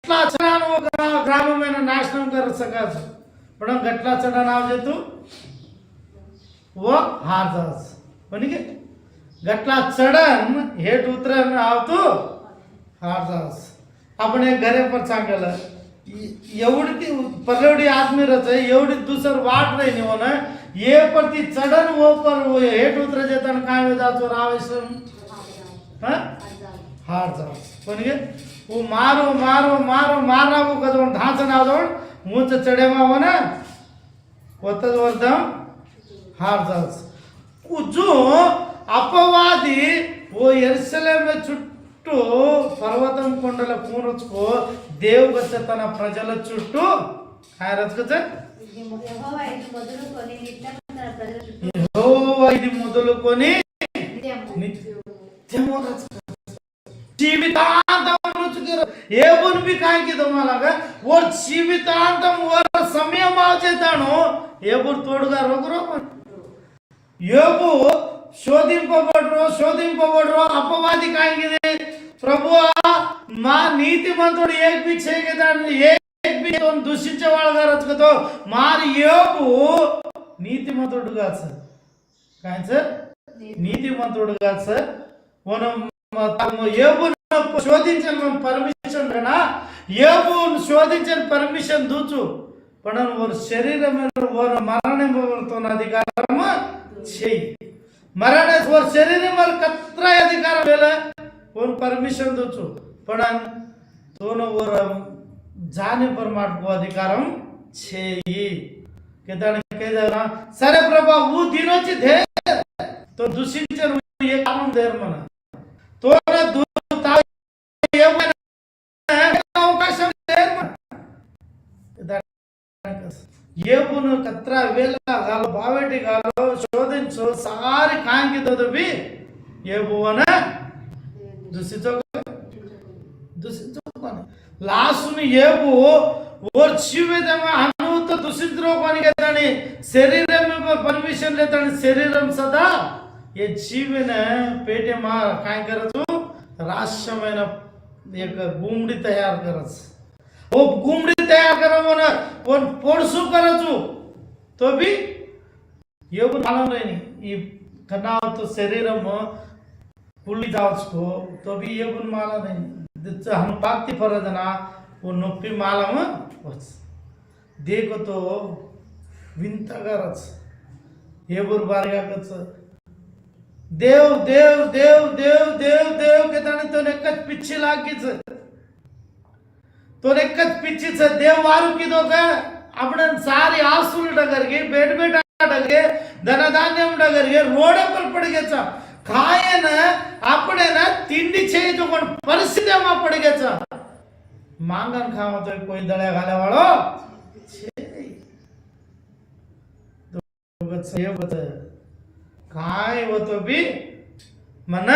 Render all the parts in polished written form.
ग्रामीण नाशनम कर सका पण गटला चढा नाव देतो व हार जास पण के गटला चढन हेठ उतरन आवतो हार जास आपण एक घरे पर सांगलं एवढी ती परवडी आदमी रच एवढी दुसर वाट रही नहीं होना ये पर ती चढन वो पर वो हेठ उतर जेतन काय जातो रावेशम हां हार जास पण के वो मारो मारो मारो मारना वो कदम ढांचन आवदोन मूच चढेमा हो ना वतद वर्धम हार जास जो अपवादी वो यरूशलेम చుట్టూ పర్వతం కొండల కూర్చుకో దేవుగత తన ప్రజల చుట్టూ ఆయరచుకచ యెహోవా ఇది మొదలుకొని నిత్యము जीवितांतम रुचकर एबुन भी काय की तुम्हाला का वो जीवितांतम वर समय मावचेतानो एबुर तोडगा रोगरो एबु शोधिंपबडरो अपवादी काय की ప్రభువా మా నీతిమంతుడు ఏక్ भी చేయగదాని ఏక్ भी తోన్ దూషించే వాళ్ళగా రచకతో మారి యోబు నీతిమంతుడుగా సార్ काय सर నీతిమంతుడుగా సార్ మనం ఏబును శోధించిన పర్మిషన్ రేనా ఏబును శోధించిన పర్మిషన్ దూచు पण वो शरीर में वो मरने में तो अधिकारम छे मरने वो शरीर में कतरा अधिकार वेला वो परमिशन दोचो पण दोनों वो जाने पर माटको अधिकारम छे केदान केदाना सरे प्रभा वो दिनों ची धे तो दुसिंचन ये काम देर मना तो ना दूता ये मना अवकाशम देर मना ఏబును కత్రా వేల గాలో బావేటి గాలో శోధించు సారి కాంకి దొదబి ఏబువన దుసిచోకొని లాసుని ఏబు और जीवितम अनुत दुसिद्रो कोनी केतानी शरीरम में परमिशन लेतानी शरीरम सदा ये जीवन पेटे मा काय करतो राष्ट्रమైన एक गुमडी तयार करस वो गुमडी तयार करवो ना वो पोडसु करजु तो भी ये पण मालूम नहीं ये करना तो शरीरम पुली जावसको तो भी ये पण मालूम नहीं हम पाक्ति फरदना वो नొప్పి मालम वच देखो तो विंतगरच ये बुर बारगा कच देव देव देव देव देव देव के तने तो नेकच पिच्छी लागीच तो नेकच पिच्छीच देव वारू कीधो का आपण सारी आसूल डगरगे बेड बेड डगरगे धनधान्यम डगरगे रोड पर पडगेचा खायन आपणे ना तिंडी छे जो कोण परिस्थिती मा पडगेचा मांगन खावा तो कोई दळ्या घाले वाळो छे दोगत सेवत काय होतो बी मन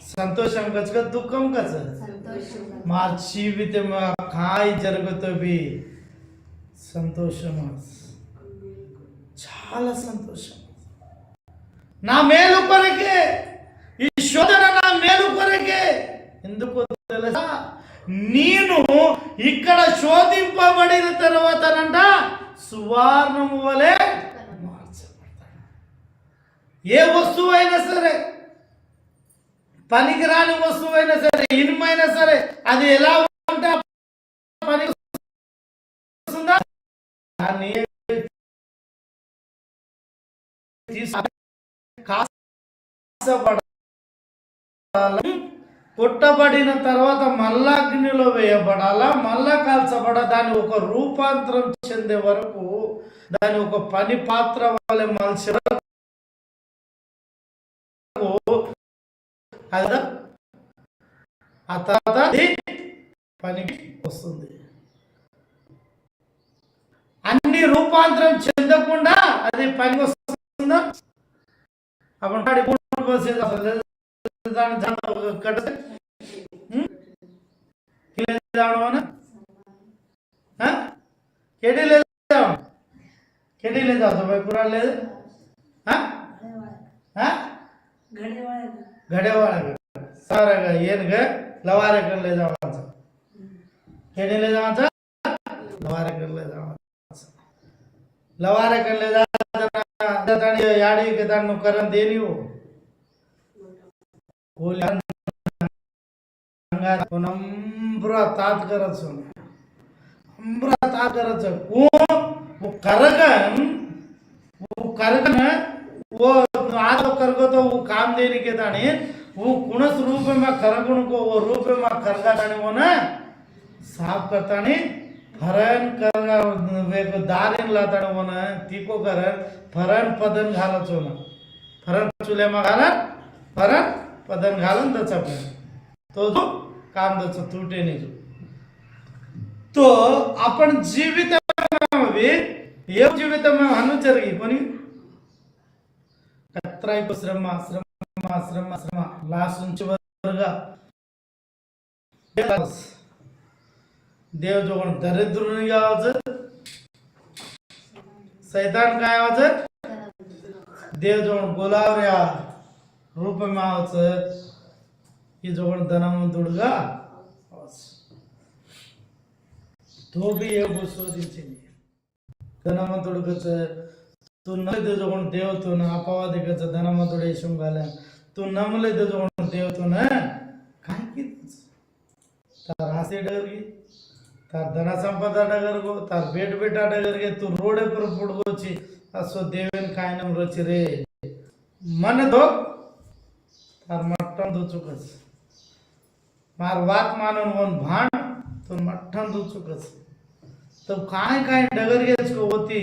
संतोषम कच का दुःखम कच मार जीवित में काय जरगतो बी సంతోషం చాలా సంతోషం నా మేలు కొరకే ఈ శోధన నా మేలు కొరకే ఎందుకు తెలుసా నేను ఇక్కడ శోధింపబడిన తర్వాతనంట సువర్ణము వలె మార్చబడతాను ఏ వస్తువైనా సరే పనికిరాని వస్తువైనా సరే ఇనుమైనా సరే అది ఎలా ఉంటే పని వస్తుందా దాన్ని పుట్టబడిన తర్వాత మళ్ళా అగ్నిలో వేయబడాలా మళ్ళా కాల్చబడ దాని ఒక రూపాంతరం చెందే వరకు దాని ఒక పని పాత్ర వలె మలిసి ఆ తర్వాత పనికి వస్తుంది అన్ని రూపాంతరం చెందకుండా అది పనికి వస్తుందా అప్పుడు कटसे किले जानो ना हां केडी ले जाओ तो भाई पूरा ले हां हां घड़े वाला सारा का येन ग लवारे कर ले जाओ खेडेले जायचं लवाऱ्याकडले जायचं लवाऱ्याकडले जायचं याडी केदार करण देनी हो नम्र तात करायचं नम्र तात करायचं वो करगन वो आज करगो तो वो काम देने के दाने वो गुणस रूप में करगुण को वो रूप में करगा दाने वो ना साफ करता ने फरन करगा वे को दारिन लाता ने वो ना तीको करन फरन पदन घालत हो ना फरन चुले में घालन फरन पदन घालन दचा पे तो जो काम दचा टूटे नहीं जो तो अपन जीवित ये जीवित में अनुचरगी कोणी కత్రాయిపు శ్రమ శ్రమ శ్రమ శ్రమ లాస్ట్ నుంచి వరగా देव जोगण दरिद्रुनी गावाचं सैतान काय आवाचं देव जोगण गोलावऱ्या रूप मावाचं ही जोगण धनवंतुडगा तो भी एक गोष्ट दिवशी धनवंतुडगच तू नमले जोगण देव तू ना अपवादिकच धनवंतुडे शिंगाला तू नमले जोगण देव तू ना काय की तार हासे डगरगी तार धन संपदा डगर गो तार बेट बेटा डगर गे तू रोडे पर फुडगोची असो देवेन काय नम रोची रे मन दो तार मट्टन दो चुकस मार वात मानून वन भाण तू मट्टन दो चुकस तो काय काय डगर गेच को होती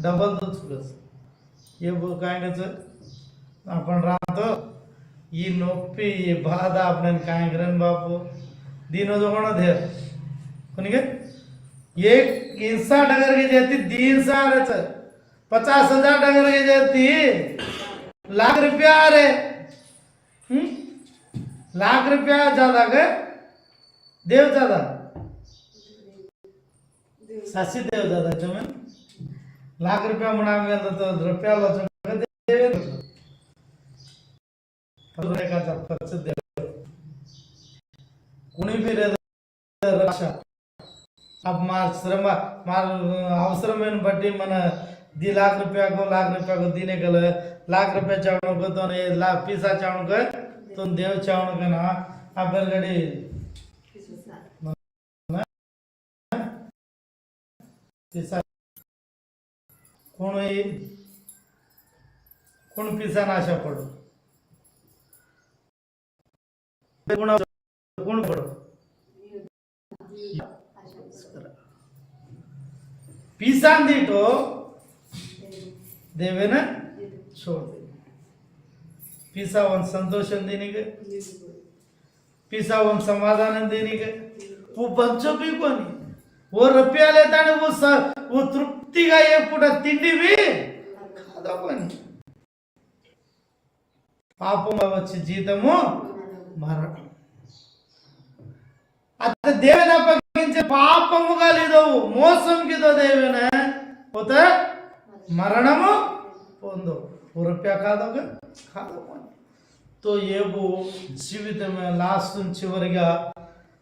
डबल दो चुकस ये बो काय गच आपण राहतो ಈ ನೊಪ್ಪಿ ಈ ಬಾಧ आपने काय करन बापू दिनो जोगण धेर कोणीगे एक इंसान डगर के जाती 50,000 डगर के जाती लाख रुपया रे लाख रुपया ज्यादा गे देव ज्यादा सासी देव ज्यादा तुम्हें लाख रुपया म्हणा गेलं तर रुपया लाच देव का खर्च देव कोणी भी रक्षा अब मार श्रम मार अवसर बट्टी मन 2 लाख रुपया को दीने गल लाख रुपया चावण को तो ये लाख पीसा चावण को तो देव चावण को ना अबर गडी पीसा कोण पीसा नाशा पडो कोण पडो पीसान दीटो देवे ना छोड़ दे पीसा वन संतोष देने के पीसा वन समाधान देने के वो बच्चों भी कोनी वो रुपया लेता ने वो तृप्ति का एक पुटा तिंडी भी खादा कोनी पापों में बच्चे जीतमो मरण आता देवेना पगिंचे पापमुगा लिदोवु మోసం కిదో దేవేన పోత మరణము పొందో रुपया కాదోగా खादो तो ये वो जीवित में लास्ट चिवरिगा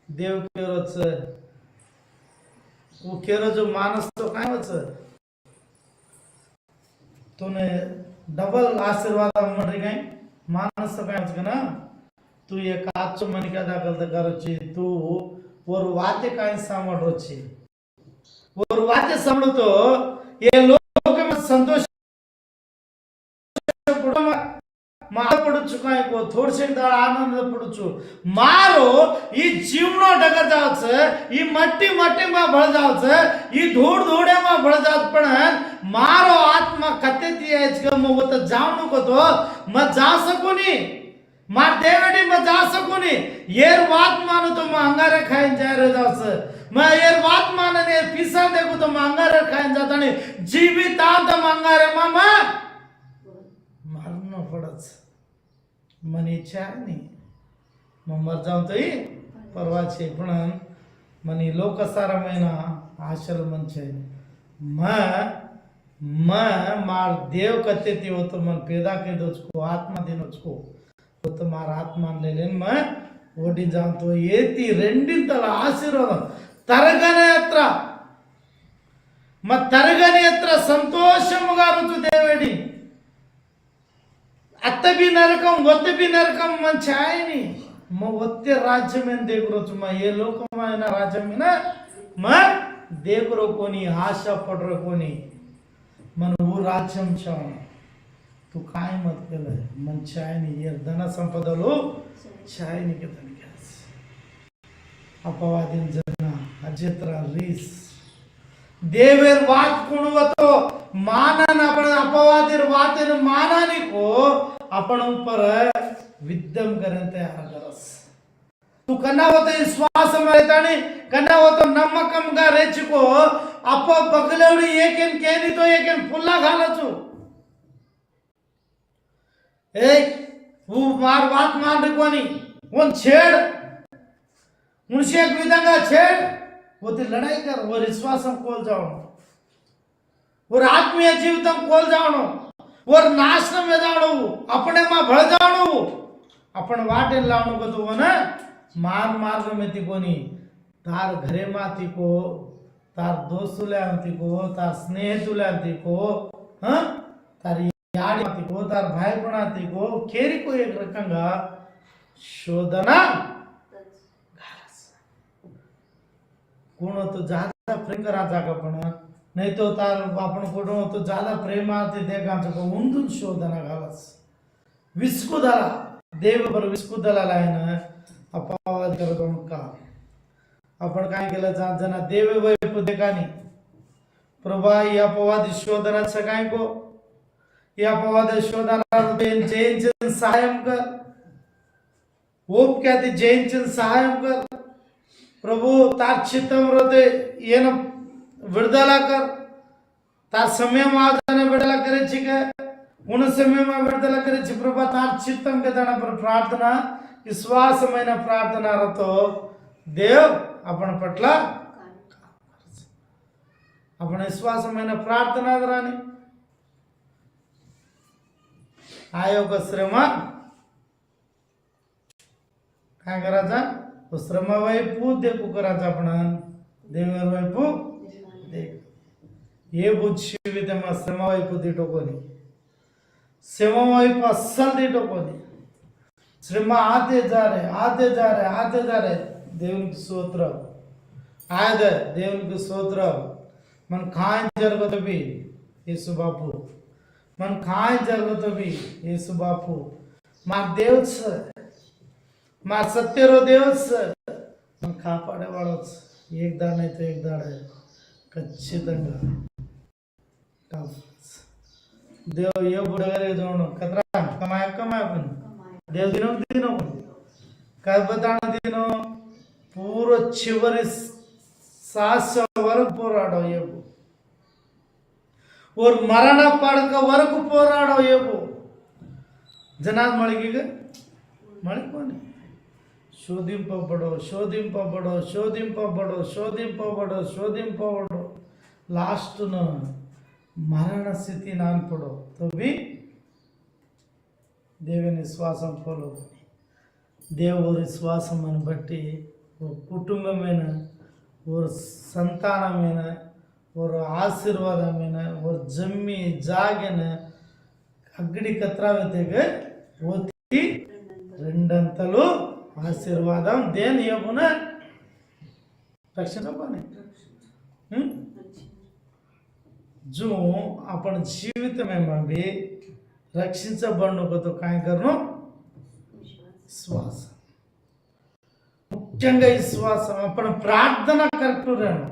देव केरोच वो केरो जो मानस तो काय होच तूने डबल आशीर्वाद म्हणरी काय मानस तो काय होच ना तू एक आचो मनिका दाखल करोची तू और वाते काय सामडोची और वाते समळतो ये लोक में संतोष पडुचु काय को थोडसे आनंद पडुचु मारो ई जीवनो डगर जावच ई मट्टी मट्टी में भळ जावच ई धूळ धूळे में भळ जावच पण मारो आत्मा कतेती आहेच ग मग तो जाऊ नको तो मग जा सकोनी मार देवडी में जा सकोनी येर बात मानो तो अंगारे खाइन जा रे जास मैं येर बात मानने पिसा देखो तो अंगारे खाइन जाता नहीं जीवितांत अंगारे मामा मरण पडच मन इच्छा नहीं मर जाऊ तो ही परवाचे पण मनी लोकसारమైన ఆశలు మంచి मार देव कतेती होतो मन पैदा के दोचको आत्मा दिनोचको मार आत्मा मैं ओडी जातो येती రెండింతల ఆశీర్వాదం తరగని ఎత్ర తరగని ఎత్ర సంతోషముగా రుచు దేవుడి అత్తబి నరకం ఒత్తబి నరకం మంచి ఆయని ఒత్తే రాజ్యమైన దేగురొచ్చు ఏ లోకమైన రాజ్యమైన దేగురొకొని ఆశ పడరకొని మన ఊ రాజ్యం చావు तू काय मत केलं मन छायनी ये धन संपदलो छायनी के तनिकास अपवादीन जना अजेत्रा रीस देवेर वात कुणवतो मानन आपण अपवादीर वातेन मानानी को आपण ऊपर विद्यम करें तयार करस तू कन्ना होते विश्वास में कन्ना होतो नम्मकम गा रेचको अप बगलेवडी एकेन केनी तो एकेन फुल्ला घालचू वो मार बात मान कोणी उन छेड़ उनसे एक विधंगा छेड़ वो ती लड़ाई कर वो विश्वासम कोल जावणो वो आत्मीय जीवितम कोल जावणो वो नाशनम में जावणो अपने मा भळ जावणो आपण वाटे लावणो कतो ना मार मार्ग में ती कोणी तार घरे माती को तार दोस्तुल्या अंती को तार स्नेहितुल्या अंती को हां तार याडी को तार भाई कोणाती को केरी को एक रకంగా शोधना कोण तो ज्यादा प्रेम कराचा का पण नाही तो तार आपण कोण तो ज्यादा प्रेमाती देगाचं को उंदून शोधना घालस विस्कुदला देव पर विस्कुदला लायन अपवाद करतो का आपण काय केलं जना देव वैप देगानी प्रभा या अपवाद शोधनाचं काय को या अपवाद शोधना जैन सहाय्यम कर ओप क्या ती जैन सहाय्यम कर प्रभु तार चित्तम हृदय येन विడుదల कर तार समय आदने विడుదల करेची के उन समय में विడుదల करेची प्रभु तार चित्तम के दाना पर प्रार्थना विश्वासమైన प्रार्थना रतो देव आपण पटल आपण विश्वासమైన प्रार्थना करानी आयोग श्रम काय करायचा श्रम वैपू देखू करायचा आपण देवर वैपू देख ये बुद्धि मग श्रम वैपू दिटो कोणी श्रम वैपू अस्सल दिटो कोणी श्रम आते जा रहे దేవునికి స్తోత్రం आयदे దేవునికి స్తోత్రం मन खाय जरगत भी येसु बापू मन खाय जरगत भी येसु बापू मार देवच मार सत्यरो देवच मन కాపాడేవాడొच एक दाड नाही तो एक दाड ఖచ్చితంగా देव ये बुडगरे जोण कतरा कमाय पण देव दिनो काय बताण दिनो पूरा चिवरी सास वరకు పోరాడో ఏబు और मरण पड़क वరకు పోరాడో ఏబు జనాద్ మళిగిగ మళికోని शोधिंपबड़ो लास्ट न मरण स्थिति नान पड़ो तो भी देवी विश्वासम खोलो देव विश्वासम बट्टी कुटुंबमेन और संतानमेन और आशीर्वादमेन और जम्मी जागेन अग्गड़ी कत्रावतेगे ओती రెండంతలు आशीर्वादम देन येबुन रक्षण पाने जो आपण जीवित में भी रक्षिंचा बनणं तो काय करणं विश्वास मुख्యంగా विश्वास आपण प्रार्थना करेक्ट रहणं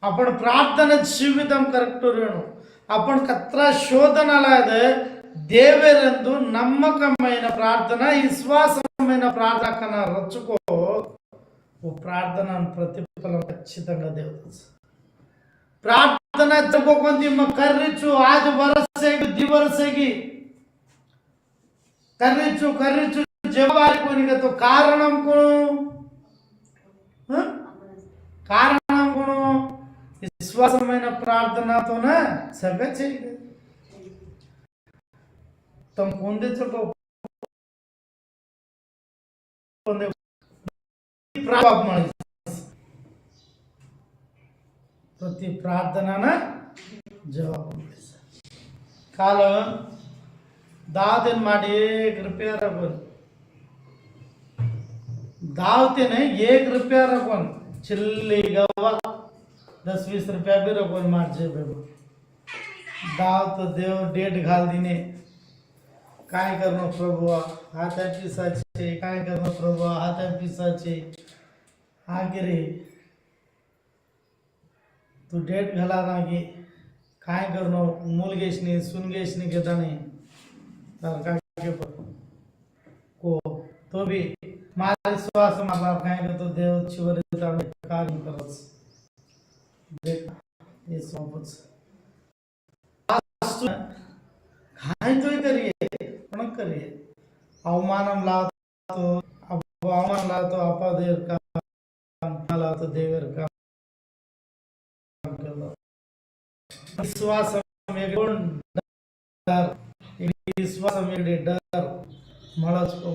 आपण प्रार्थना जीवितम करेक्ट रहणं आपण कत्रा शोधनाला देवरेंदु नम्मकమైన ప్రార్థన విశ్వాసమైన ప్రార్థన రచుకో वो प्रार्थना प्रतिफलम ఖచ్చితంగా देवच प्रार्थना तकोंती म कर्रिचु आज वर्षेगी दिवसेगी कर्रिचु जवारी कोनिगे तो कारणम कोण कारणम कोण विश्वासమైన प्रार्थनातोने सगळं చేయగలరు तुम कोणते चको कोणते प्राप्त माणूस प्रति प्रार्थनानं जवाब काल दावतेन ಮಾಡಿ 1 रुपया रखून दावतेने 1 रुपया रखून चिल्ली गवा 10-20 रुपया भी रखून मारजे दाव तो देव डेट घाल दिने काय करणं प्रभुआ हात पिसाचे काय करणं प्रभुआ हात पिसाचे आगे तू डेट घाला नागे काय करणं मुलगेशनी सुनगेशनी घेता नाही तर काय को तो भी माझा विश्वास मला काय करतो देव चिवर कार्य करत देख हे सोबत काय तो करिए पण करिए अवमानम लावतो अवमान लावतो अपदेव का लावतो देवर का विश्वास में डर विश्वास में डर मळच को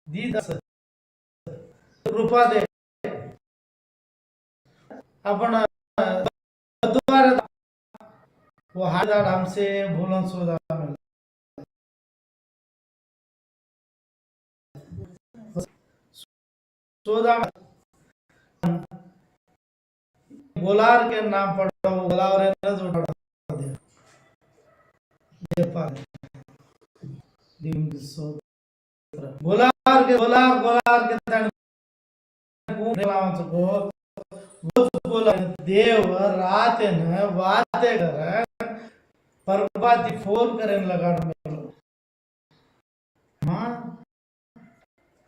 दीदार रूपा दे अपन द्वारा वो हजार हमसे भूलन सोदा सोदा गोलार के नाम पढ़ो गोलार ने जो पढ़ा दे पार दिन सोदा गोलार के तन को बोला देव रात ने वाते कर परबाती फोन करें लगाड़ में मां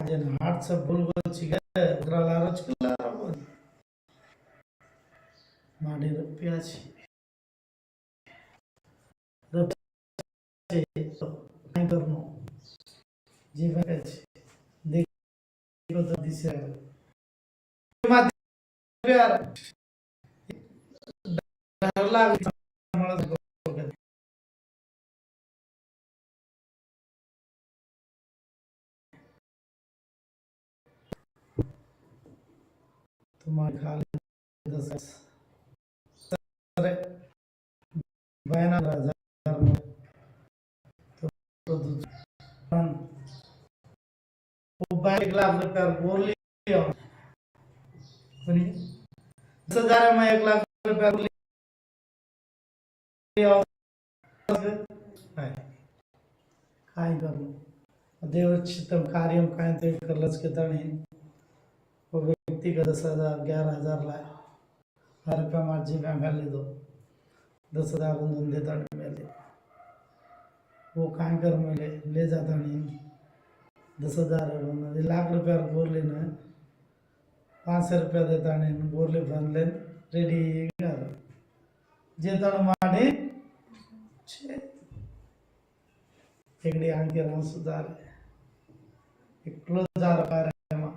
जन हार्ट से बुलबुल चिगे ग्रालारो चिकलारो माडी रुपया छे काय करनो जीवन छे देखो तो दिसे मात प्यार डर लाग तुम्हारे खाली 10 52,000 में तो 1 लाख रुपया बोल लिया 10,000 में 1 लाख रुपया बोल लिया काय करू देवचित्तम कार्यम काय ते करलंच की तणी वो व्यक्तिगत 10,000 11,000 ला 1 रुपया मार्जिन घाली दो 10,000 उन देता मेले वो काय कर मेले ले जाता नहीं 10,000 लाख रुपया बोरले ना 500 रुपया देता नहीं बोरले बनले रेडी कर जेता माडे छे एकडी आंके राम सुधार एक क्लोजार कार्यमा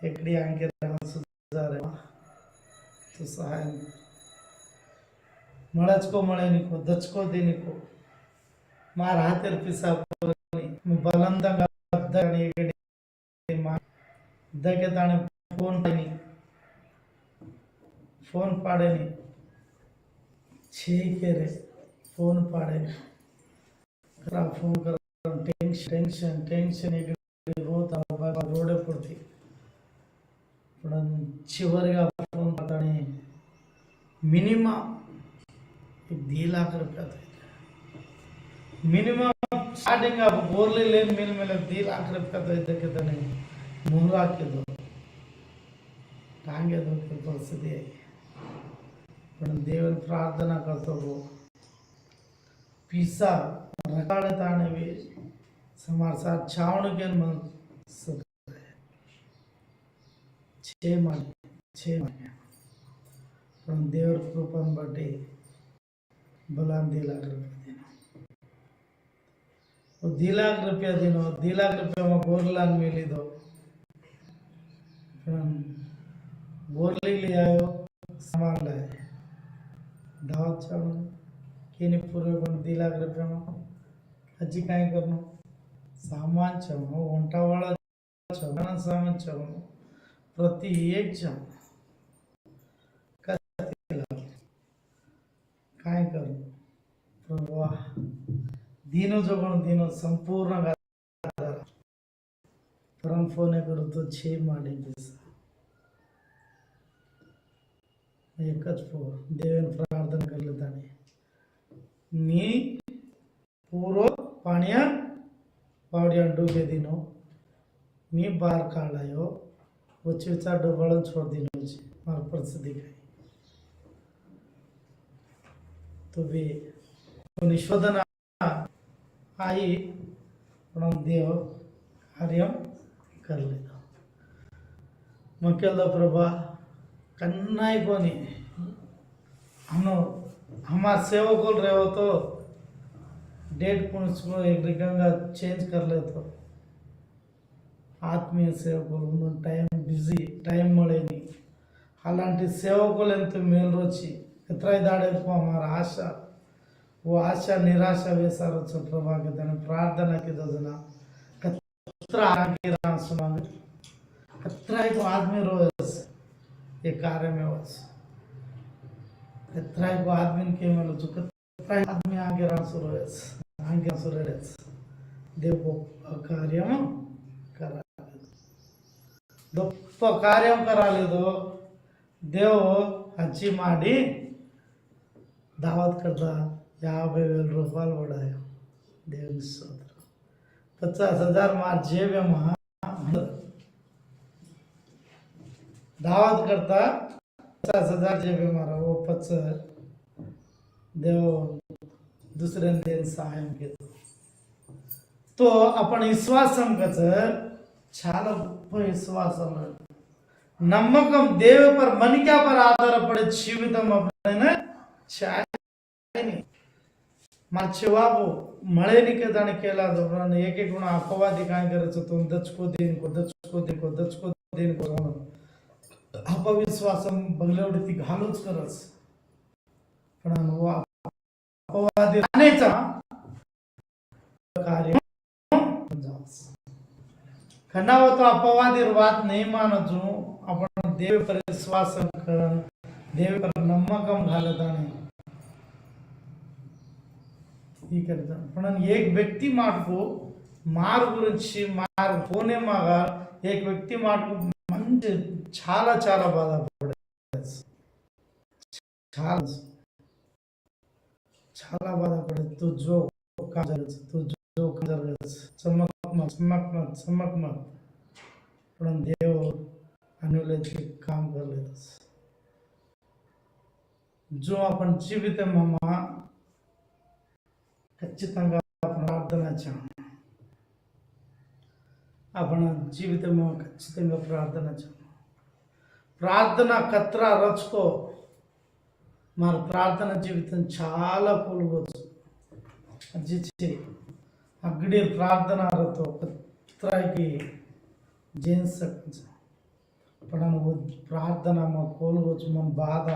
एकडी आंके राम सुधार तो सहाय मळच को मळे निको दचको दे निको मार हातेर पिसा बलंदा गद्दानी एकडी मा दके ताने फोन पाडेनी छे के रे फोन पाडेनी करा फोन कर टेंशन एक रोता बाबा रोडे पडती पण चिवरगा फोन पाटाने मिनिमम 2 लाख रुपया मिनिमम स्टार्टिंग आप बोरले लेन मिल में 2 लाख रुपया तो इधर के तने मुहरा के दो टांगे दो के परिस्थिति है पण देवन प्रार्थना करतो वो पिसा रकाड़े ताने भी समार साथ छावण के मन सब 6 महीने पण देवर कृपन बटे बलान 2 लाख रुपया देना वो 2 लाख रुपया देनो 2 लाख रुपया में बोरलान मिली दो बोरली ले आयो सामान लाए दावत चावल केने पूरे 2 लाख रुपया में हजी काय करनो सामान जेवण वंटावाळा जेवण सामान जेवण प्रति एक जेवण काय करू प्रभु दीनो जगण दीनो संपूर्ण परम फोन करतो छे माडी एकच पो देवेन प्रार्थना करले ताने नी पूरो पाण्या पावड्या डूबे दिनो नी बार काढायो वचीचा डोबळन छोड दिनो मार परिस्थिती काय तो भी निशोधना आई पण देव कार्य कर लेता मग केलं प्रभा कन्नाई कोणी हमार सेवक बोल रहे हो तो डेट पॉइंट्स को एक रिगंगा चेंज कर ले तो आत्मीय సేవకులు టైం బిజీ టైం મળેની అలాంటి సేవకులు ఎంత మేలు వచ్చి ఎత్రాయి దాడేకు हमार आशा वो आशा निराशा वेसारो छ प्रभा के तने प्रार्थना के दजना कत्रा आगे रास मांग कत्रा को आदमी रोज ये कार्य में वस कत्रा को आदमी के में जो कत्रा आदमी आगे रास रोज आगे रास रोज देव को कार्य करा గొప్ప కార్యం కరాలేదు దేవు హచ్చి మాడి దావత్ करता 50,000 రూపాయలు పడాయి దేవుని స్తోత్రం 50,000 मार जेब में दावत करता 50,000 जेब में मारा वो 50 देव दुसरे दिन सहाय्य के तो आपण विश्वासम कच చాలా గొప్ప విశ్వాసం నమ్మకం దేవు पर మనికా पर ఆధారపడే జీవితం આપણે ચાલે મારचे बाबू મળે ની કે જાણે કેલા દોરાને એક એક ગુણ અપવાદી કાય કરે છે તો દચકો दिन को अपविश्वासम बगलेवडती घालूच करस पण अपवादी राहण्याचा कार्य खनाव तो अपवादी बात नहीं मानो जो अपन देव पर विश्वास करन देव पर नम्मकम घालताने ही करता पण एक व्यक्ति माटको मार गुరించి मार होने मागा एक व्यक्ति माटको म्हणजे చాలా చాలా బాధపడేది చాలా బాధపడేది तू जो चमक मत पण देव अनुलेचे काम करले जो आपण जीवित ममा ఖచ్చితంగా ప్రార్థన చేయాలి आपण जीवित में ఖచ్చితంగా ప్రార్థన చేయాలి ప్రార్థన కత్ర రచుకో మన ప్రార్థన జీవితం చాలా కూలుగొచ్చు అజిచి अगड़ी प्रार्थना रतो कत्रा की जेन सकच पण वो प्रार्थना में कोलवच मन बाध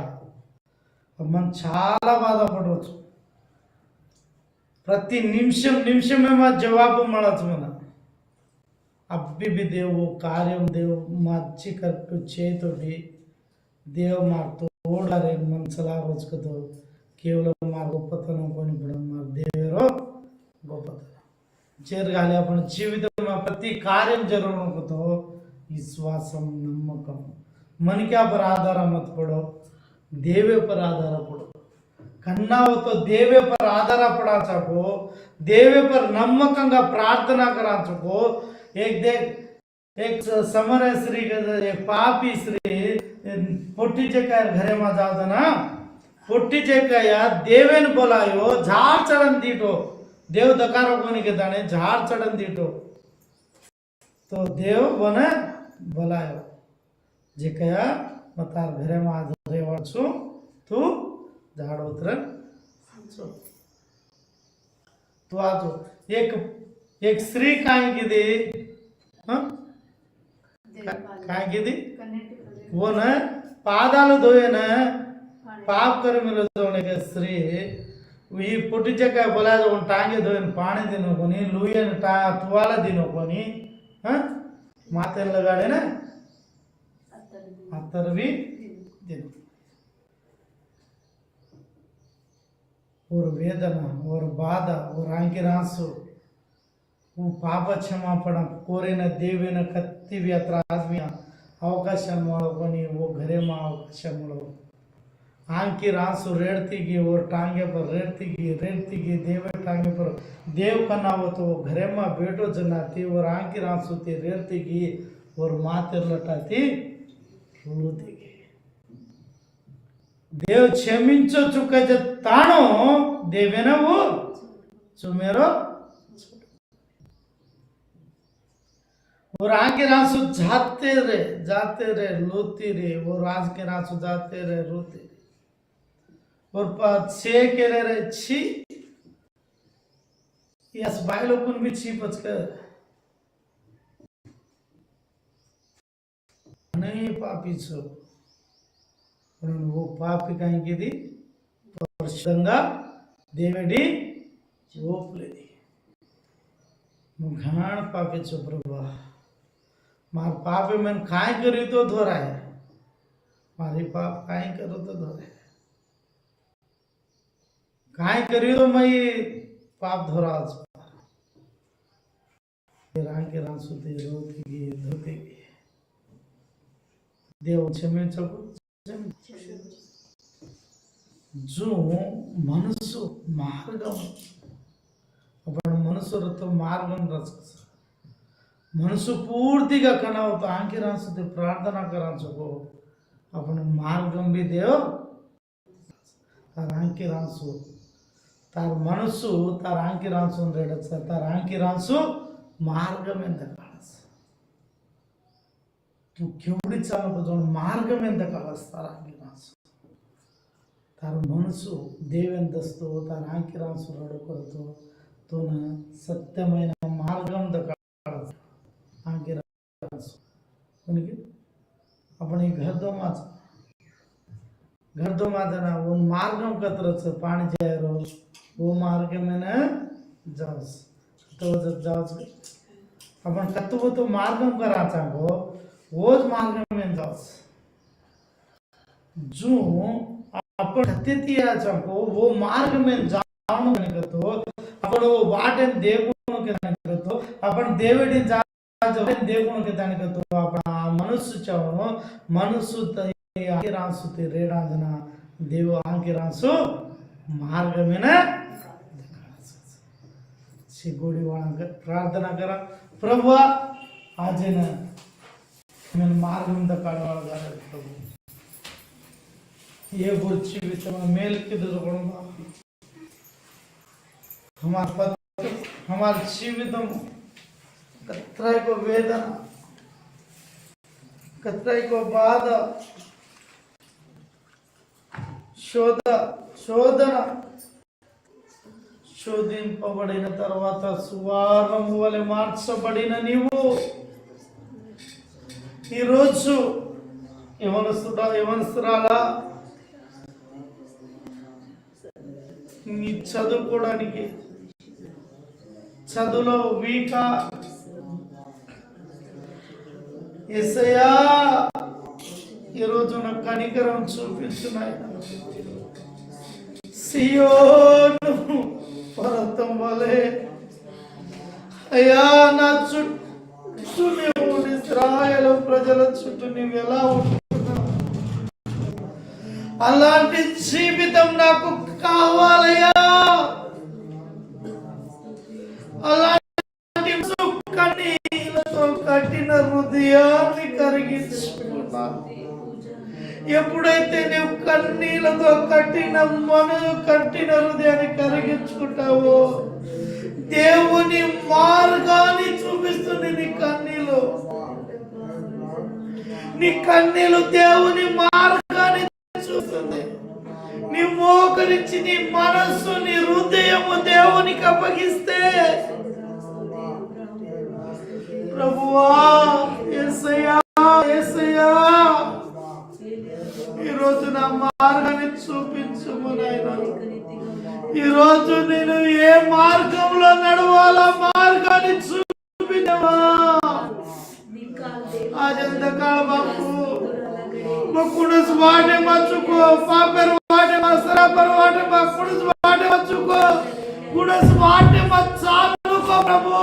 मन చాలా బాధపడవచ్చు प्रति निमिषम निमिषम में जवाब મળच मला अभी भी देव कार्य देव माची करके చేతో भी देव मारतो ओडारे मन चला रोज कतो केवल मार गोपतन कोणी पण मार देवरो गोपतन చేరగాలి आपण జీవితం ప్రతి కార్యం జరుగునొకతో విశ్వాసం నమ్మకం మనికా पर आधार मत पड़ो देवे पर आधार पड़ो कन्ना हो तो देवे पर आधार पड़ा सको देवे पर नम्मकंगा प्रार्थना करा सको एक देख एक समर श्री एक पापी श्री पोटी जेका घरे में जाता ना पोटी जेका या देवेन बोलायो झाड़ चढ़न दीटो देव दकारो कोनी के दाने झाड़ चढ़न दीटो तो देव बने बोलायो जे कया मतार घरे में आज रेवाड़ छु तू झाड़ उतरन छो तो आज एक स्त्री काय की दे हां काय की दे वो न पादाలు धोये न पाप कर मिलो जोने के स्त्री ಈ ಪುಟ್ಟಿಚಕಾಯಿ ಬಲಾದ ಒಂದು ಟಾಂಗೆ ದೋಯಿನ ಪಾಣಿ ತಿನ್ನುకొని ಲೂಯನ ತುವಾಲ ತಿನ್ನುకొని ಮಾತೆಲ್ಲ ಗಾಡಿನ ಅತ್ತರವಿ दिन और वेदना और बाधा और आंकिरासु वो पाप क्षमापण कोरेन देवेन कत्तिवी हत्र आत्मीय ಅವಕಾಶ ಮಾಡ್ಕೊಂಡು वो घरे में ಅವಕಾಶ ಮಾಡೋ आंकी रासु रेड़तीगी और टांगे पर रेड़तीगी देवे टांगे पर देव कन्ना हो तो घरे में बैठो जनाती और आंकी रासु थी रेड़तीगी और माते लटाती लूतीगी देव क्षमिंचो चुका जब तानो देवे ना वो सुमेरो और आगे रासु जाते रे लोती रे और आज के रासु जाते रे रोते रे और छे के रे छी यस भाई लोग भी छी पचकर नहीं पापी छो वो पापी कहीं की थी परिशुद्धंगा देवडी जोपलेदी घाण पापी छो प्रभु मार पापे मन काय करी तो धोराय मारी पाप काय करो तो धोराय काय करी तो मैं पाप धोरा रांग के रांग सुते रोती धोती देव क्षमिंचो जो मनसु मार्गम अपन मनसुरतो मार्गम रच मनसु पूर्तिगा कनाव तो आंकी रासुते प्रार्थना करा चको अपन मार्गम भी देव तार आंकी रासु तार मनसु तार आंकी रासु रेडच तार आंकी रासु मार्गम ಎಂತ ಕಾಣಸ तू केवढी चालतो जो मार्गम ಎಂತ ಕಾಣಿಸ್ತಾರ आंकी रासु तार मनसु देवेंदस्तो तार आंकी रासु रडकरतो तो ना सत्यమైన मार्गम द आंकी रासु उनके अपने घर दो माजना वो मार्गम कतरच पाणी जायरो वो मार्ग में न जाओस तो जाओस अपन कत्तो तो मार्गम करा चाहो वो मार्ग में जाओस जो अपन कत्तिया चाहो वो मार्ग में जानो नहीं तो अपन वो वाटन देवगुण के नहीं तो अपन देवडी देवगुण के दाने तो अपन मनुष्य चाहो मनुष्य आंकी रासु ते रेडांजना देव आंकी रासु मार्ग में न सिगोड़ी वाला प्रार्थना करा प्रभु आज न मैं मार्ग में दकाड़ वाला प्रभु ये बुच्ची विच में मेल की दुर्गुणगा हमार जीवितम कतराई को वेदना कतराई को बाधा శోధన శోధింపబడిన తర్వాత సువర్ణము వలె మార్చబడిన నీవు ఈరోజు యవనస్తురాలా నీ చదువుకోవడానికి చదువులో వీక యేసయ్యా ఈరోజు నా కనికరం చూపించున్నాయి సియోను పర్వతం వలె అయ్యా నా చుట్టూ నీవు ఇశ్రాయేలు ప్రజల చుట్టూ నీవు ఎలా ఉంటున్నావు అలాంటి జీవితం నాకు కావాలయ్యా అలాంటి కన్నీళ్లతో కట్టిన హృదయాన్ని కరిగించుకున్నాను ఎప్పుడైతే నువ్వు కన్నీళ్లతో కట్టిన హృదయాన్ని కరిగించుకుంటావో దేవుని మార్గాన్ని చూపిస్తుంది నీ కన్నీళ్ళు దేవుని మార్గాన్ని చూస్తుంది నీ మోకరించి నీ మనస్సు నీ హృదయము దేవునికి అప్పగిస్తే ప్రభువా యేసయ్యా యేసయ్యా ఈరోజు నా మార్గాన్ని చూపించుము నాయనా ఈ రోజు నేను ఏ మార్గంలో నడవాలో మార్గాన్ని చూపినవా आजंतकाळ बापू कुणच वाटे वाचुको पापर वाटे मसरा पर वाटे कुणच वाटे वाचुको कुणच वाटे मत चालू को प्रभु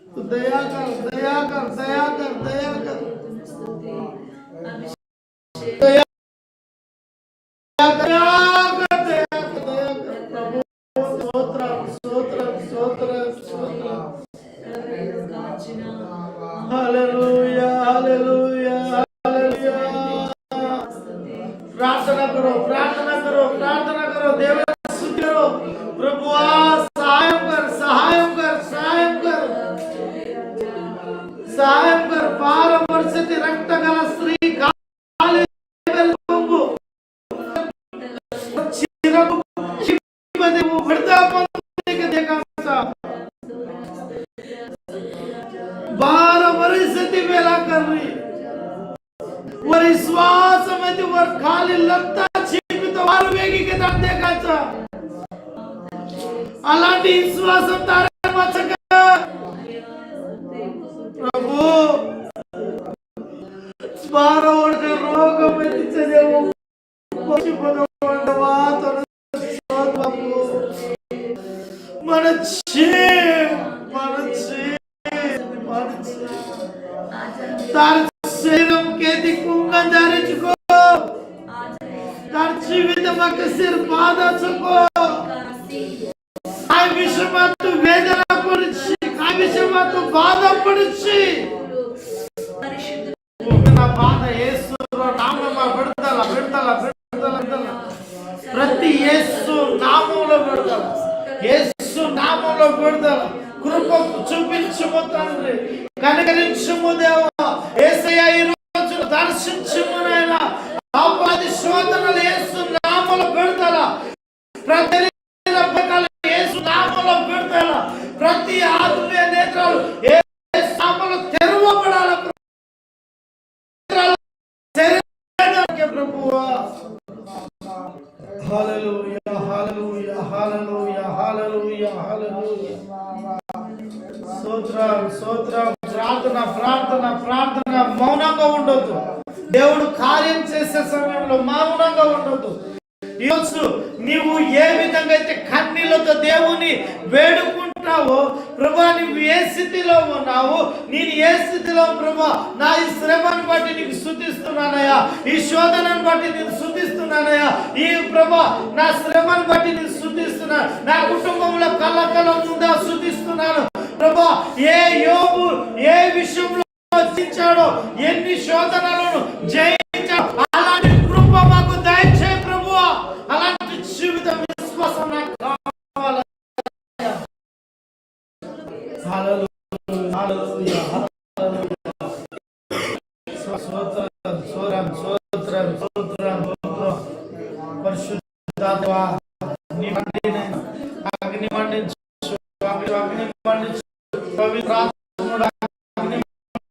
तू दया कर दया कर दया कर दया कर दया कर दया कर प्रभु स्तोत्र स्तोत्र स्तोत्र स्तोत्र हालेलुया हालेलुया हालेलुया प्रार्थना करो प्रार्थना करो प्रार्थना करो देव स्तुति करो प्रभु सहायम कर सहायम कर सहायम कर सहायम कर 12 वर्षति रक्त गल स्त्री काले बेलंगु चिरगु शिबदे वृद्धा पंथे देखा 12 वर्षति वेला कर रही वर विश्वास मध्ये वर खाली लगता जीवित वार वेगी के दान देखाचा అలాంటి విశ్వాసం తారమచక ప్రభు 12 वर्ष रोग में चलेवो कोची पदवंडवा तो शोध बापू मनछे तार शरीरम के दिकुंगा जारिचको तार जीवित मक सिर बाधा चको काय विषय तू वेदना पडची काय विषय तू बाधा पडची ना बाधा యేసు నామములో విడుదల విడుదల విడుదల విడుదల ప్రతి యేసు నామములో విడుదల యేసు నామములో విడుదల కృప చూపించుము తండ్రి కనికరించుము దేవా యేసయ్యా ఈ రోజు దర్శించుము నాయనా అపవాది శోధనలు యేసు నామములో విడుదల ప్రతి బకాల యేసు నామములో విడుదల ప్రతి ఆత్మీయ నేత్రాలు యేసు నామములో తెరవబడాలి ప్రభువా హల్లెలూయా హల్లెలూయా హల్లెలూయా హల్లెలూయా హల్లెలూయా స్తోత్రం స్తోత్రం ప్రార్థన ప్రార్థన ప్రార్థన మౌనంగా ఉండొద్దు దేవుడు కార్యం చేసే సమయంలో మౌనంగా ఉండొద్దు ఈరోజు నీవు ఏ విధంగా అయితే కన్నీళ్లతో దేవుని వేడుకుంటావో ప్రభువా నీవు ఏ స్థితిలో ఉన్నావు నేను ఏ స్థితిలో ప్రభువా నా ఈ శ్రమను బట్టి నీకు స్తుతిస్తున్నానయ్యా ఈ శోధనను బట్టి నేను స్తుతిస్తున్నానయ్యా ఈ ప్రభువా నా శ్రమను బట్టి నేను స్తుతిస్తున్నాను నా కుటుంబంలో కలకలం ఉందా స్తుతిస్తున్నాను ప్రభువా ఏ యోబు ఏ విషయంలో వచ్చించాడో ఎన్ని శోధనలను జయించాడో అలాంటి కృప మాకు దయచేయి ప్రభువా అలాంటి జీవిత విశ్వాసం నాకు కావాలి హల్లెలూయా హల్లెలూయా హల్లెలూయా స్తోత్రం స్తోత్రం స్తోత్రం స్తోత్రం పరిశుద్ధాత్మ నీ మండిన అగ్ని మండించు అగ్ని మండించు పవిత్రాత్ముడా అగ్ని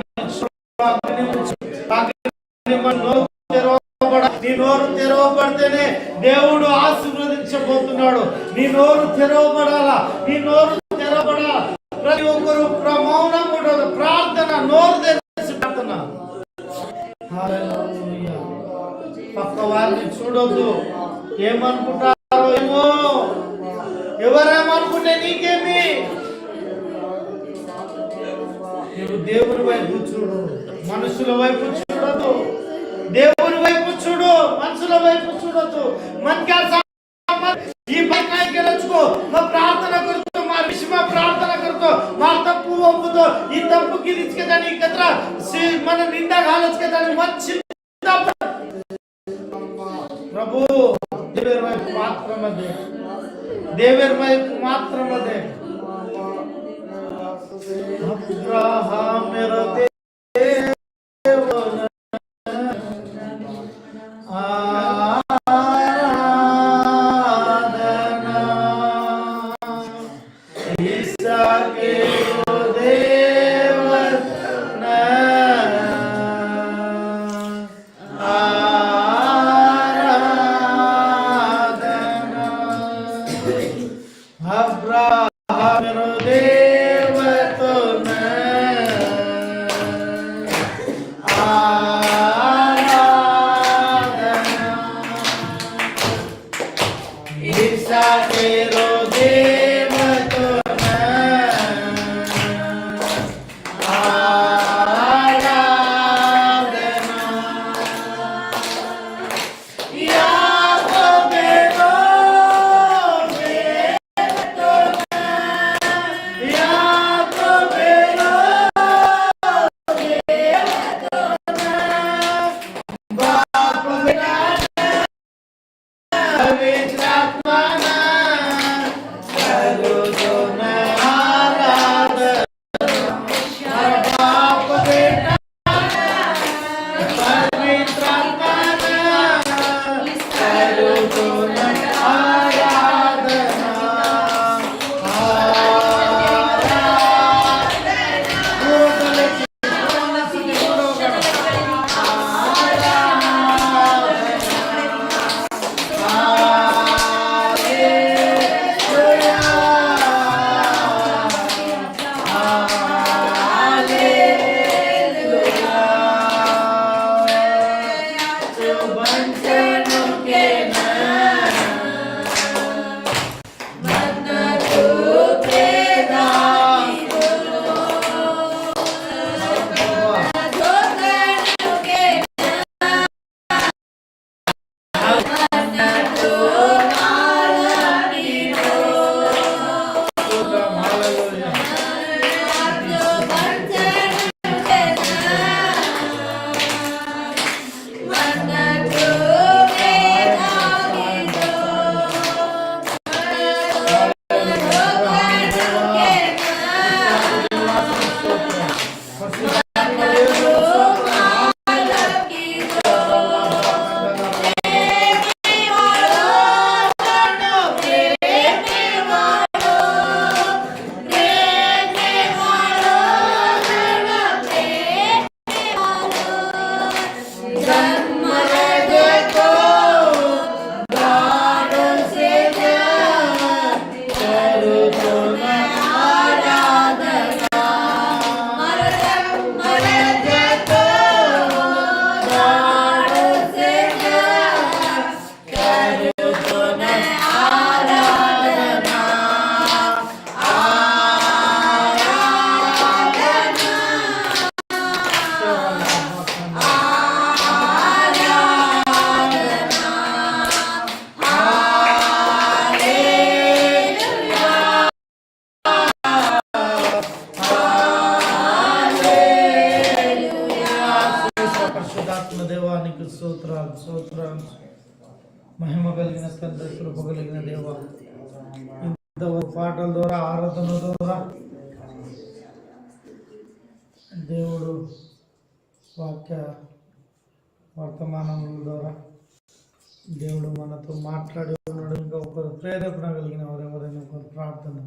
మండించు అగ్ని మండించు అగ్ని మండించు నీ నోరు తెరవబడితేనే దేవుడు ఆశీర్వదించబోతున్నాడు నీ నోరు తెరవబడాలా నీ నోరు తెరవబడాలా ప్రతి ఒక్కరు మౌనం ఉండదు ప్రార్థన నోరు తెరిచి ప్రార్థన హల్లెలూయా పక్క వారిని చూడొద్దు ఏమనుకుంటారో ఏమో ఎవరేమనుకుంటే నీకేమి నువ్వు దేవుని వైపు చూడు మనుషుల వైపు చూడదు దేవుని వైపు చూడు మనుషుల వైపు చూడొద్దు मन क्या ये बात करछको मैं प्रार्थना करतो मार विषय में प्रार्थना करतो मार तप्पु ಒಪ್ಪುದು ಈ ತಪ್ಪು ಕಿರಿಚಕೆ दानी कतरा मन निंदा घालच के दानी मत चिंता प्रभु देवर मात्र मध्ये अब्राहम मेरा స్తోత్రాలు స్తోత్రాలు. మహిమ కలిగిన తండ్రి, కృప కలిగిన దేవ, ఇంతవరకు పాటల ద్వారా, ఆరాధన ద్వారా దేవుడు వాక్య వర్తమానముల ద్వారా దేవుడు మనతో మాట్లాడి ఉన్నాడు. ఇంకా ఒకరు ప్రేరేపణ కలిగిన వారు ఎవరైనా ఒకరు ప్రార్థన.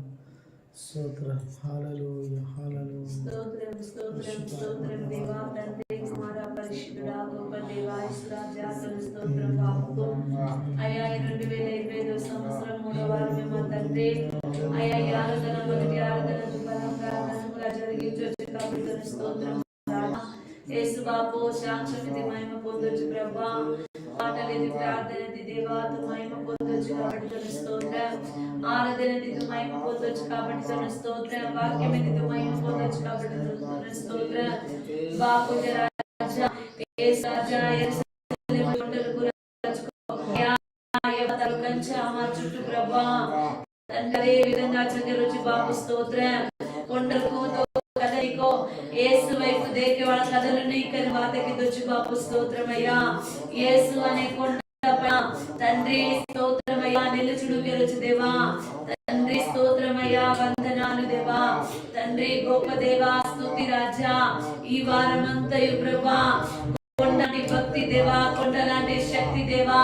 స్తోత్రం. హల్లెలూయా హల్లెలూయా. స్తోత్రం స్తోత్రం స్తోత్రం దేవా తండ్రి కుమార పరిశుద్ధుడా గొప్ప దేవా యేసురాజా స్తోత్రం బాబు. అయ్యా 2025 సంవత్సరం 3వ వారం మా తండ్రి అయ్యా ఈ ఆరాధన మొదటి ఆరాధన బలంగా ఘనంగా జరిగించొచ్చు కాబట్టి స్తోత్రం యేసు బాబు. సాక్షాత్తి మహిమ పొందొచ్చు ప్రభా. పాటలేది ప్రార్థనది దేవా తు మహిమ పొందొచ్చు కాబట్టి స్తోత్రం. ఆరాధనది తు మహిమ పొందొచ్చు కాబట్టి స్తోత్రం. వాక్యమేది తు మహిమ పొందొచ్చు కాబట్టి స్తోత్రం. బాపు రాజా యేసు రాజా యెరూషలేము కొండలకు రాజుకో యా యవతల కంచె మా చుట్టూ ప్రభా తండ్రి విధంగా చంద్రుచి బాపు స్తోత్రం. కొండలకు కదలికో యేసు వైపు దేకే వాళ్ళ కదలను ఇక్కడ వాతకి దొచ్చు బాపు స్తోత్రమయ్యా. యేసు అనే కొండపై తండ్రి స్తోత్రమయ్యా నిలుచుడు గెలుచు దేవా తండ్రి స్తోత్రమయ్యా. వందనాలు దేవా తండ్రి గొప్ప దేవా స్తుతి రాజా. ఈ వారమంతయు ప్రభా కొండలాంటి భక్తి దేవా, కొండలాంటి శక్తి దేవా,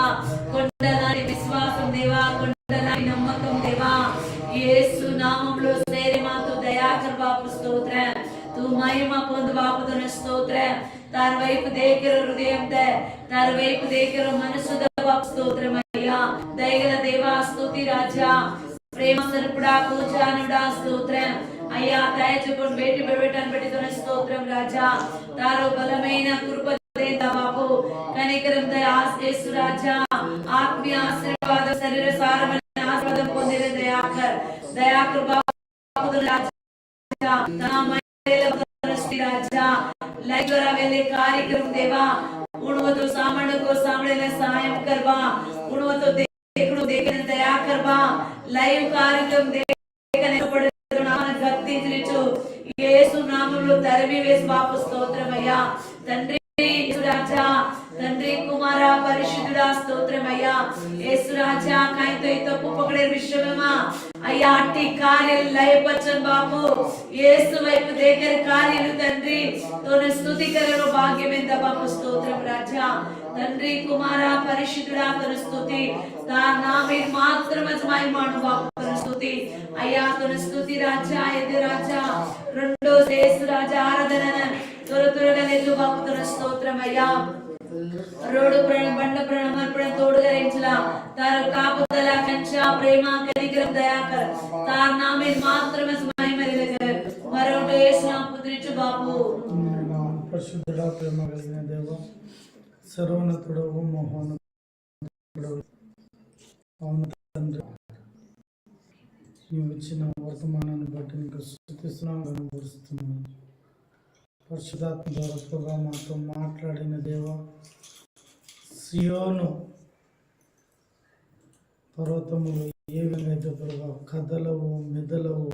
కొండలాంటి విశ్వాసం దేవా, కొండలాంటి నమ్మకం దేవా యేసు నామములో సేరే మాతో దయాకర్ బాపు స్తోత్రం. तू महिमा పొందు బాపుదన స్తోత్రం. तार వైపు దేకిర హృదయం దే तार వైపు దేకిర మనసు ద బాపు స్తోత్రమయ్యా. దయగల దేవా స్తుతి రాజా ప్రేమ సర్పుడా పూజానుడా స్తోత్రం అయ్యా. దయచుకొని బేటి బెబెటన్ బెటితోన స్తోత్రం రాజా. తారో బలమైన కృప దేతా బాపు కనికరం దయ యేసు రాజా. ఆత్మీయ ఆశీర్వాద శరీర సారమైన ఆశీర్వాదం పొందిన దయాకర్ బాపు రాజా. राजा लाइव द्वारा वेले कार्यक्रम देवा उणवतो सामने को सामने ले सहायम करवा उणवतो देखणो देखने दया करवा लाइव कार्यक्रम देखने पड़े नाम भक्ति त्रिचो యేసు నామములో తరిమి వేసి బాపు స్తోత్రమయ్యా. తండ్రి యేసు రాజా తండ్రి కుమార పరిశుద్ధుడా స్తోత్రమయ్యా. యేసు రాజా కాయితో ఈ తప్పు పకడే విషయమా అయ్యా అట్టి కార్యాలు లయపరచన్ బాపు యేసు వైపు దేకర కార్యాలు తండ్రి తోనే స్తుతి కరను భాగ్యమెంద బాపు స్తోత్రం రాజా. తండ్రి కుమార పరిశుద్ధుడా తోనే స్తుతి తా నామే మాత్రమే మహిమాను బాపు తోనే స్తుతి అయ్యా తోనే స్తుతి రాజా. ఎది రాజా రెండో యేసు రాజా ఆరాధన త్వరగా నెల్లు బాపు తోనే స్తోత్రం అయ్యా. రోడ్డు బండ సమర్పణ తోడుగా ఎంచలా तार कापुदला कंचा प्रेमा कनिकरम दयाकर तार नामे मात्रमे महिमा लेकर मरोटे యేసు పుత్రిచు బాపు. పరిశుద్ధుడా ప్రేమ కలిగిన దేవా సర్వోన్నతుడవు మహోన్నతుడవు అవును తండ్రి, నీవు ఇచ్చిన వర్తమానాన్ని బట్టి నీకు స్తుతిస్తున్నాం కనబరుస్తున్నాం. పరిశుద్ధాత్మ ద్వారా ప్రభా మాతో మాట్లాడిన దేవా సియోను పర్వతములు ఏ విధంగా అయితే ప్రభా కదలవు మెదలవు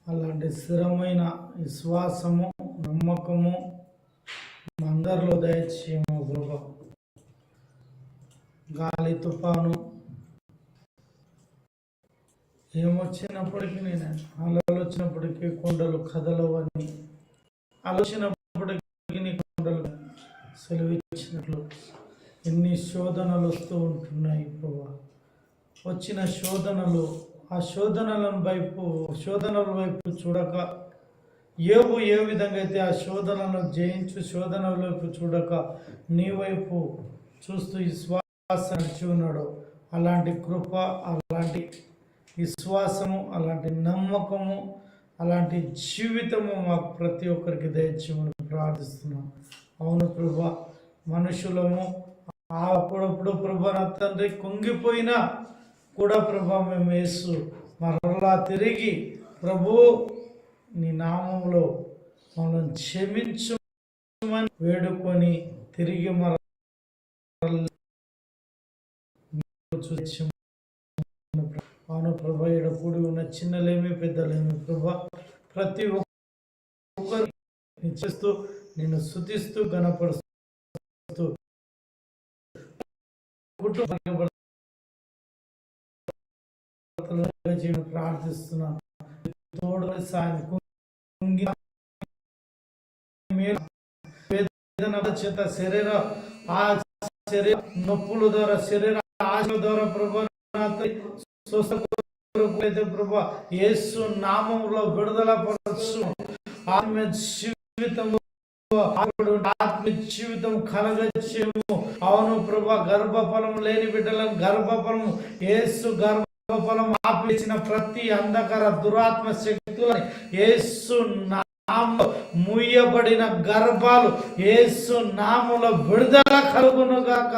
అలాంటి స్థిరమైన విశ్వాసము నమ్మకము అందరిలో దయచేయము ప్రభా. గాలి తుఫాను ఏమొచ్చినప్పటికీ నేను అలలు వచ్చినప్పటికీ కొండలు కదలవని ఆలోచనప్పటికీ నీ కొండలు సెలవిచ్చినట్లు ఎన్ని శోధనలు వస్తూ ఉంటున్నాయి ప్రభా. వచ్చిన శోధనలు ఆ శోధనల వైపు చూడక యోబు ఏ విధంగా అయితే ఆ శోధనలను జయించు శోధనల వైపు చూడక నీ వైపు చూస్తూ విశ్వాసం నడిచి ఉన్నాడు. అలాంటి కృప అలాంటి విశ్వాసము అలాంటి నమ్మకము అలాంటి జీవితము మాకు ప్రతి ఒక్కరికి దయచేయమని ప్రార్థిస్తున్నాం. అవును ప్రభా, మనుషులము అప్పుడప్పుడు ప్రభా నా తండ్రి కుంగిపోయినా కూడా ప్రభా మేము యేసు మరలా తిరిగి ప్రభు నీ నామంలో మమ్మల్ని క్షమించమని వేడుకొని తిరిగి అవును ప్రభా, ఇక్కడ కూడి ఉన్న చిన్నలేమి పెద్దలేమి ప్రభా ప్రతి ఒక్కరు చేస్తూ నిన్ను స్తుతిస్తూ గణపరుస్తూ కుటుంబ ప్రార్థిస్తున్నాను. తోడు సాయం చేత శరీర నొప్పుల ద్వారా శరీర ఆశ ద్వారా ప్రభు ప్రభు యేసు నామములో విడుదల పరచు. ఆత్మ జీవితం కలగచేము. అవును ప్రభు, గర్భఫలం లేని బిడ్డలను గర్భఫలం యేసు గర్భఫలం ఆపేసిన ప్రతి అంధకార దురాత్మ శక్తులని యేసు మూయబడిన గర్భాలు యేసు నామములో విడుదల కలుగును గాక.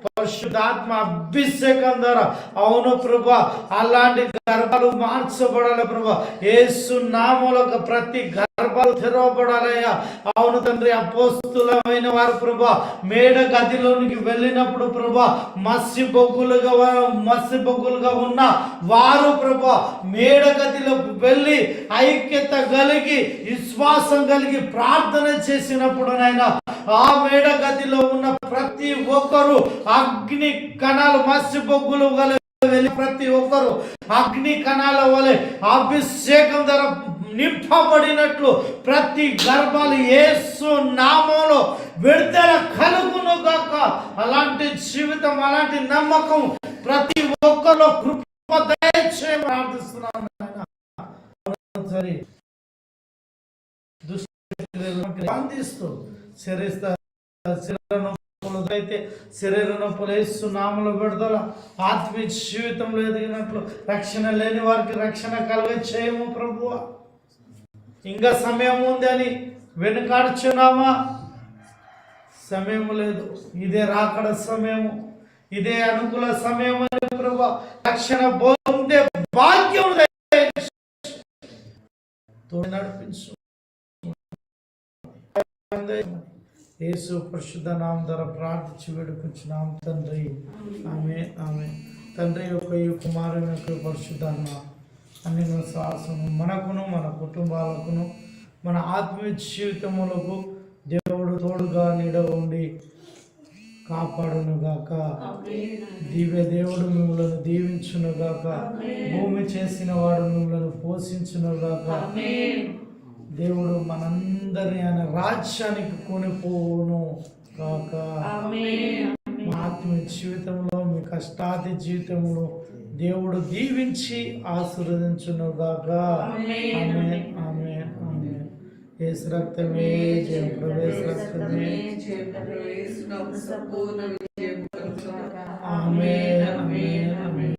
పరిశుద్ధాత్మ అభిషేకం ద్వారా అవును ప్రభా, అలాంటి గర్భాలు మార్చబడాలి ప్రభా. యేసు నామములో ప్రతి గర్భాలు తెరవబడాలయ్యా. అవును తండ్రి, అపోస్తులమైన వారు ప్రభా మేడ గదిలోనికి వెళ్ళినప్పుడు ప్రభా మసి బొగ్గులుగా ఉన్న వారు ప్రభా మేడ గదిలోకి వెళ్ళి ఐక్యత కలిగి విశ్వాసం కలిగి ప్రార్థన చేసినప్పుడు నాయనా ఆ మేడ గదిలో ఉన్న ప్రతి ఒక్కరు అగ్ని కణాలు మసి బొగ్గులు వెళ్ళి ప్రతి ఒక్కరు అగ్ని కణాల వలె అభిషేకం ద్వారా నింపబడినట్లు ప్రతి గర్భాలు యేసు నామములో విడుదల కలుగును గాక. అలాంటి జీవితం, అలాంటి నమ్మకం ప్రతి ఒక్కరిలో కృప దయచేయమని ప్రార్థిస్తున్నాను. బంధిస్తూ శరీర నొప్పులు యేసు నామములో విడుదల. ఆత్మీయ జీవితంలో ఎదిగినట్లు రక్షణ లేని వారికి రక్షణ కలుగ చేయము ప్రభువా. ఇంకా సమయం ఉంది అని వెనుకాడుచున్నామా? సమయం లేదు. ఇదే రాకడ సమయము, ఇదే అనుకూల సమయం అని ప్రభువా రక్షణ పొందే భాగ్యం నడిపించు. యేసు పరిశుద్ధ నామం ద్వారా ప్రార్థించి వేడుకుంటున్నాం తండ్రి. ఆమె ఆమె తండ్రి యొక్క ఈ కుమారుని యొక్క పరిశుద్ధాత్మ అన్ని శ్వాసము మనకును మన కుటుంబాలకును మన ఆత్మీయ జీవితములకు దేవుడు తోడుగా నీడ ఉండి కాపాడునుగాక. దేవుడు మిమ్మల్ని దీవించునుగాక. భూమి చేసిన వాడు మిమ్మల్ని పోషించునుగాక. దేవుడు మనందరినీ ఆయన రాజ్యానికి కొనిపోను కాక. మా ఆత్మీయ జీవితంలో, మీ కష్టాది జీవితంలో దేవుడు దీవించి ఆశీర్వదించును గాక. ఆమేన్ ఆమేన్ ఆమేన్. యేసు రక్తమే జయం, ప్రవేశ రక్తమే ఆమేన్ ఆమేన్ ఆమేన్.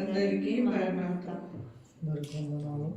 అందరికీ వందనాలు.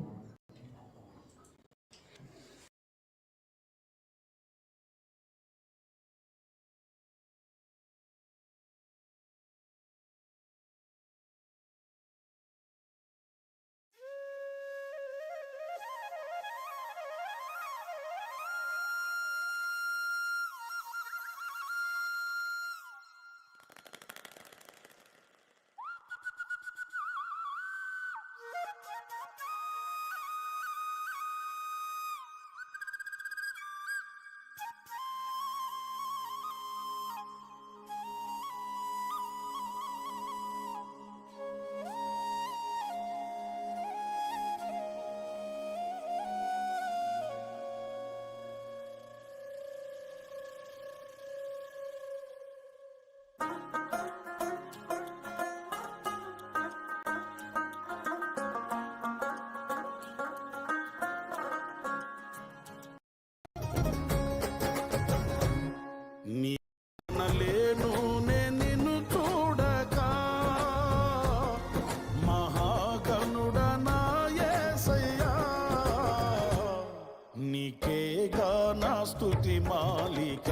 స్తుతి మాలిక